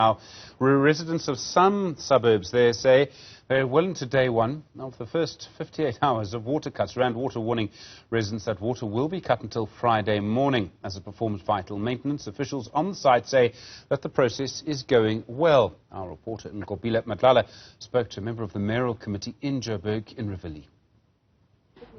Now, residents of some suburbs there say they're well into day one of the first 58 hours of water cuts. Rand Water warning residents that water will be cut until Friday morning as it performs vital maintenance. Officials on the site say that the process is going well. Our reporter Nqobile Madlala spoke to a member of the mayoral committee in Joburg in Rivoli.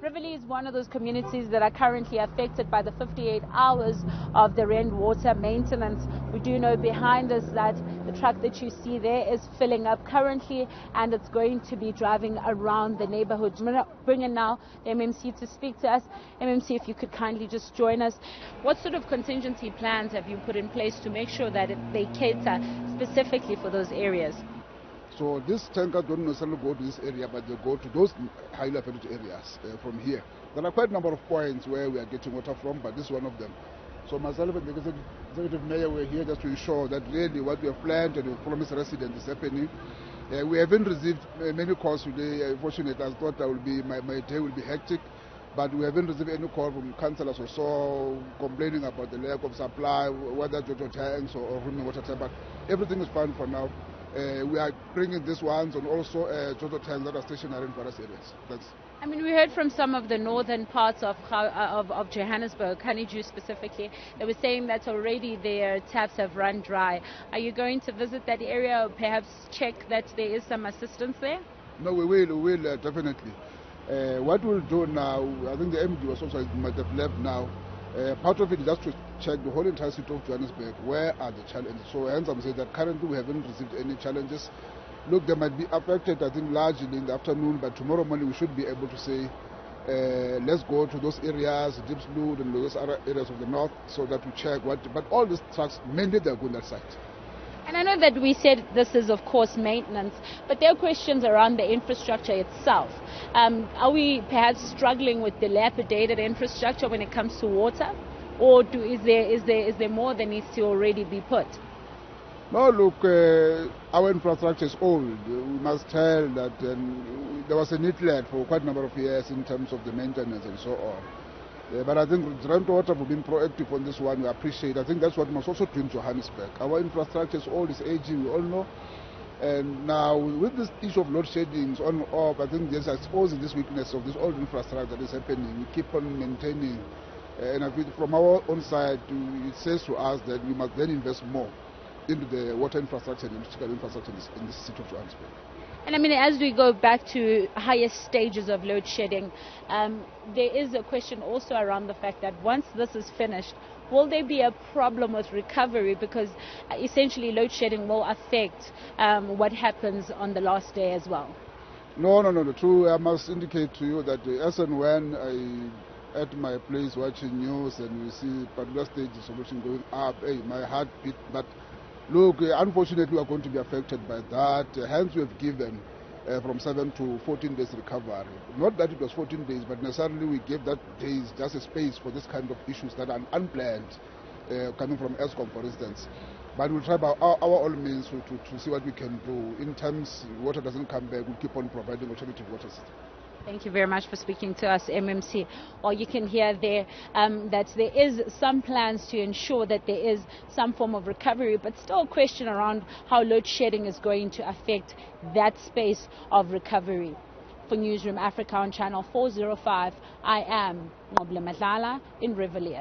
Rivoli is one of those communities that are currently affected by the 58 hours of the Rand Water maintenance. We do know behind us that the truck that you see there is filling up currently, and it's going to be driving around the neighborhood. I'm going to bring in now the MMC to speak to us. MMC, if you could kindly just join us. What sort of contingency plans have you put in place to make sure that they cater specifically for those areas? So these tankers don't necessarily go to this area, but they go to those highly affected areas from here. There are quite a number of points where we are getting water from, but this is one of them. So myself and the executive mayor were here just to ensure that really what we have planned and we promised residents is happening. We haven't received many calls today. Unfortunately, I thought my day will be hectic, but we haven't received any call from councillors or so complaining about the lack of supply, whether Jojo tanks or rooming water tanks. But everything is fine for now. We are bringing these ones and also Jojo tanks that are stationary in various areas. Thanks. I mean, we heard from some of the northern parts of Johannesburg, Honeydew specifically. They were saying that already their taps have run dry. Are you going to visit that area or perhaps check that there is some assistance there? No, we will definitely. What we'll do now, I think the MD was also might have left now. Part of it is just to check the whole entire city of Johannesburg. Where are the challenges? So hence I'm saying that currently we haven't received any challenges. Look, they might be affected, I think, largely in the afternoon, but tomorrow morning we should be able to say, let's go to those areas, Diepsloot and those other areas of the north, so that we check what. But all these trucks, mainly they're going that site. And I know that we said this is, of course, maintenance, but there are questions around the infrastructure itself. Are we perhaps struggling with dilapidated infrastructure when it comes to water? Or is there more that needs to already be put? No, look, our infrastructure is old. We must tell that there was a neglect for quite a number of years in terms of the maintenance and so on. But I think Rand Water have been proactive on this one. We appreciate. I think that's what we must also do in Johannesburg. Our infrastructure is old, it's aging, we all know. And now with this issue of load shedding on and off, I think there's exposing this weakness of this old infrastructure that is happening. We keep on maintaining. And I think from our own side, it says to us that we must then invest more into the water infrastructure and electrical infrastructure in the city of Johannesburg. And I mean, as we go back to higher stages of load shedding, there is a question also around the fact that once this is finished, will there be a problem with recovery? Because essentially load shedding will affect what happens on the last day as well. No. True, I must indicate to you that as and when I at my place watching news and we see particular stages of solution going up, my heart beat. But look, unfortunately, we are going to be affected by that. Hence, we have given from 7 to 14 days recovery. Not that it was 14 days, but necessarily we gave that days just a space for this kind of issues that are unplanned, coming from ESCOM, for instance. But we'll try by our all means to see what we can do. In terms water doesn't come back, we'll keep on providing alternative water systems. Thank you very much for speaking to us, MMC. Well, you can hear there that there is some plans to ensure that there is some form of recovery, but still a question around how load shedding is going to affect that space of recovery. For Newzroom Afrika on channel 405, I am Nqobile Madlala in Rivoli.